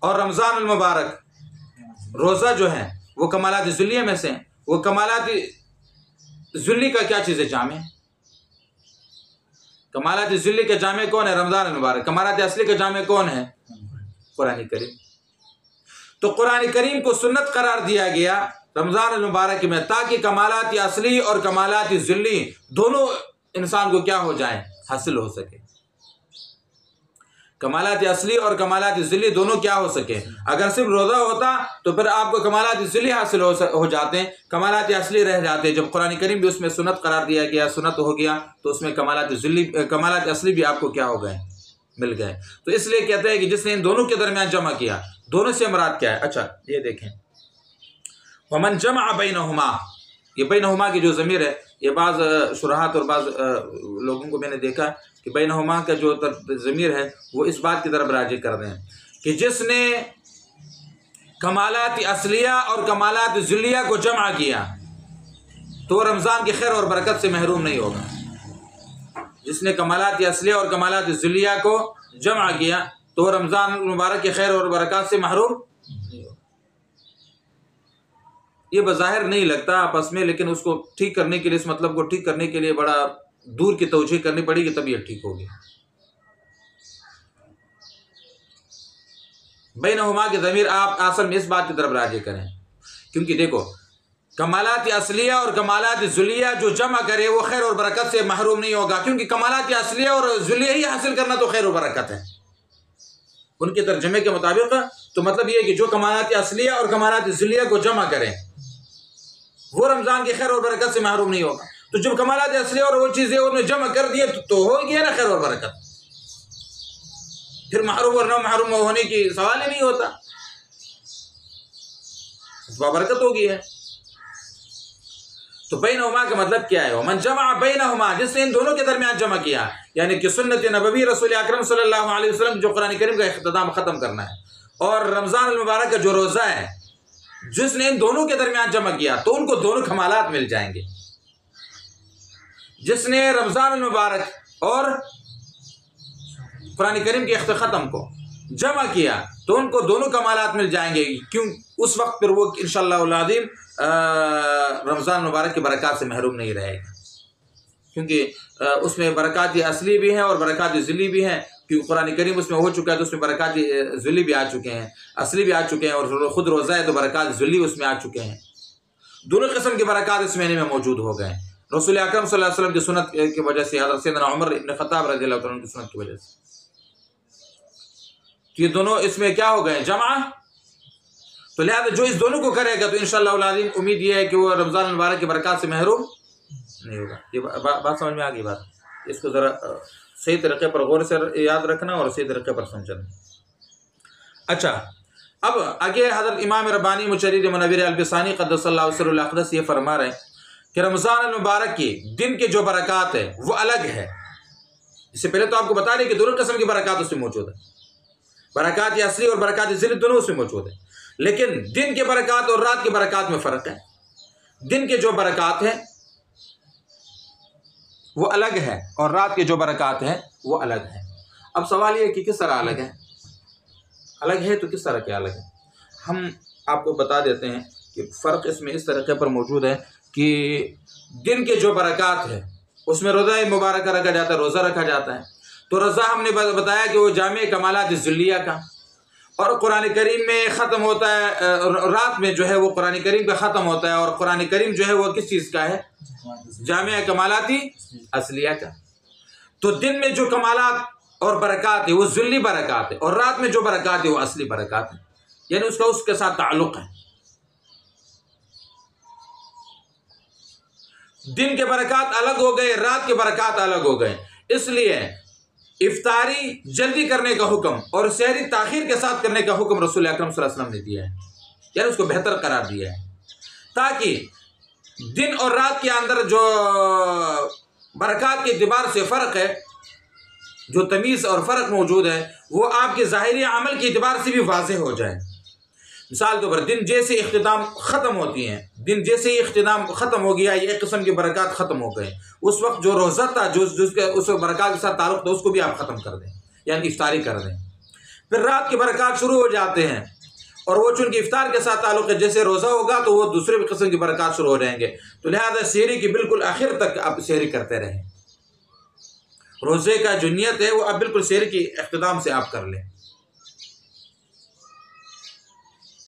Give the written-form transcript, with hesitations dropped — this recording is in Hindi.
और रमज़ान मुबारक रोज़ा जो है वो कमालात ज़ुल्लिया में से हैं। वो कमालात ज़ुल्ली का क्या चीज़ है? जामे। कमालात ज़ुल्ली का जामे कौन है? रमज़ान मुबारक। कमालात असली का जामे कौन है? कुरान करीम। तो कुरान करीम को सुन्नत करार दिया गया रमज़ान मुबारक में, ताकि कमालात असली और कमालात ज़ुल्ली दोनों इंसान को क्या हो जाए? हासिल हो सके। कमालात असली और कमालात ज़ुल्ली दोनों क्या हो सके। अगर सिर्फ रोज़ा होता तो फिर आपको कमालात ज़ुल्ली हासिल हो जाते हैं, कमालात असली रह जाते। जब कुरान करीम भी उसमें सुन्नत करार दिया गया, सुन्नत हो गया, तो उसमें कमालात ज़ुल्ली कमालात असली भी आपको क्या हो गए? मिल गए। तो इसलिए कहते हैं कि जिसने इन दोनों के दरमियान जमा किया, दोनों से मुराद क्या है? अच्छा ये देखें, वमन जमा बैनहुमा, ये बैनहुमा की जो ज़मीर है, ये बाज़ शुराहत और बाज़ लोगों को मैंने देखा कि बैनहुमा का जो ज़मीर है वो इस बात की तरफ राजी कर दें कि जिसने कमालात असलिया और कमालात ज़ुल्लिया को जमा किया तो रमज़ान की खैर और बरकत से महरूम नहीं होगा। जिसने कमालात असलिया और कमालात ज़ुल्लिया को जमा किया तो रमज़ान मुबारक की खैर और बरकत से महरूम नहीं होगा। ये बज़ाहिर नहीं लगता आपस में, लेकिन उसको ठीक करने के लिए, इस मतलब को ठीक करने के लिए बड़ा दूर की तवजीह करनी पड़ेगी, तब ये ठीक होगी। बैनहुमा की ज़मीर आप असल में इस बात की तरफ राजी करें, क्योंकि देखो कमालात असलिया और कमालात ज़ुल्लिया जो जमा करे वो खैर और बरकत से महरूम नहीं होगा, क्योंकि कमालात असलिया और ज़ुल्लिया ही हासिल करना तो खैर और बरकत है उनके तर्जमे के मुताबिक। तो मतलब ये कि जो कमालात असलिया और कमालात ज़ुल्लिया को जमा करें वो रमज़ान की खैर और बरकत से महरूम नहीं होगा। तो जब कमालात असलिया और वो चीज़ें उन्होंने जमा कर दिए तो हो गया ना खैर और बरकत, फिर महरूम और न महरूम होने की सवाल ही नहीं होता, बरकत होगी है। तो बैनहुमा का मतलब क्या है? मन जमा बैनहुमा, जिसने इन दोनों के दरमियान जमा किया, यानी कि सुन्नत नबवी रसूल अकरम सल्लल्लाहु अलैहि वसल्लम जो कुरान करीम का इख्तिताम ख़त्म करना है, और रमज़ान मुबारक का जो रोज़ा है, जिसने इन दोनों के दरमियान जमा किया तो उनको दोनों कमालात मिल जाएंगे। जिसने रमज़ान मुबारक और कुरान करीम के ख़त्म को जमा किया तो उनको दोनों कमालात मिल जाएंगे। क्यों? उस वक्त फिर वो इंशाअल्लाह अज़ीम रमज़ान मुबारक की बरकत से महरूम नहीं रहेगा, क्योंकि उसमें बरकत असली भी हैं और बरकत ज़ुल्ली भी हैं। क्योंकि कुरान करीम उसमें हो चुका है तो उसमें बरकत ज़ुल्ली भी आ चुके हैं, असली भी आ चुके हैं, और ख़ुद रोज़ा है तो बरकत ज़ुल्ली उसमें आ चुके हैं। दोनों किस्म के बरकत इस महीने में मौजूद हो गए रसूल अकरम सल्लल्लाहु अलैहि वसल्लम की सुन्नत की वजह से, हज़रत सैयदना उमर इब्न ख़त्ताब रज़ियल्लाहु अन्हु की सुन्नत की वजह से। तो ये दोनों इसमें क्या हो गए? जमा। तो लिहाजा जो इस दोनों को करेगा तो इंशाअल्लाह अज़ीम उम्मीद ये है कि वो रमज़ान मुबारक की बरकत से महरूम नहीं होगा। ये बात समझ में आ गई बात? इसको ज़रा सही तरीके पर गौर से याद रखना और सही तरीके पर समझना। अच्छा, अब आगे हज़रत इमाम रब्बानी मुजर्रिद मुनव्विर अल-बिसानी क़द्दसल्लाहु सिर्रुल अक़दस ये फरमा रहे हैं कि रमज़ान मुबारक के दिन के जो बरकत है वो अलग है। इससे पहले तो आपको बता दें कि दोनों किस्म की बरकत उसमें मौजूद है, बरकत असली और बरकत ज़ुल्ली दोनों उसमें मौजूद है, लेकिन दिन के बरकत और रात के बरकत में फ़र्क है। दिन के जो बरकत है वो अलग है और रात के जो बरकत है वो अलग है। अब सवाल ये है कि किस तरह अलग है? अलग है तो किस तरह के अलग है? हम आपको बता देते हैं कि फ़र्क इसमें इस तरीके पर मौजूद है कि दिन के जो बरकत है उसमें रोज़ा मुबारक रखा जाता है, रोज़ा रखा जाता है। तो रोज़ा हमने बताया कि वो जामे कमालात ज़ुल्लिया का, और कुरान करीम में ख़त्म होता है, रात में जो है वो कुरान करीम का ख़त्म होता है, और कुरान करीम जो है वो किस चीज़ का है? जामे कमालाती असलिया का। तो दिन में जो कमालात और बरकत है वो ज़ुल्ली बरकत है, और रात में जो बरकत है वो असली बरकत है, यानी उसका उसके साथ ताल्लुक़ है। दिन के बरकत अलग हो गए, रात के बरकत अलग हो गए। इसलिए इफ्तारी जल्दी करने का हुक्म और सहरी ताखीर के साथ करने का हुक्म रसूल अकरम सल्लल्लाहु अलैहि वसल्लम ने दिया है, यानी उसको बेहतर करार दिया है, ताकि दिन और रात के अंदर जो बरकत के एतबार से फ़र्क है, जो तमीज़ और फ़र्क मौजूद है, वो आपके ज़ाहिरी अमल के एतबार से भी वाज़ेह हो जाए। मिसाल तौर पर दिन जैसे इख्तिताम ख़त्म होती हैं, दिन जैसे ही इख्तिताम ख़त्म हो गया, एक किस्म की बरकत ख़त्म हो गए, उस वक्त जो रोज़ा था, जो उसके उस बरकत के साथ ताल्लुक़ था, उसको भी आप ख़त्म कर दें, यानी इफ्तारी कर दें। फिर रात की बरक़ात शुरू हो जाते हैं, और वो चूँकि इफ्तार के साथ ताल्लुक़ है, जैसे रोज़ा होगा तो वो दूसरे किस्म की बरक़ात शुरू हो जाएंगे। तो लिहाजा सहरी की बिल्कुल आखिर तक आप सहरी करते रहें। रोज़े का जो नियत है वो आप बिल्कुल सहरी की इख्तिताम से आप कर लें।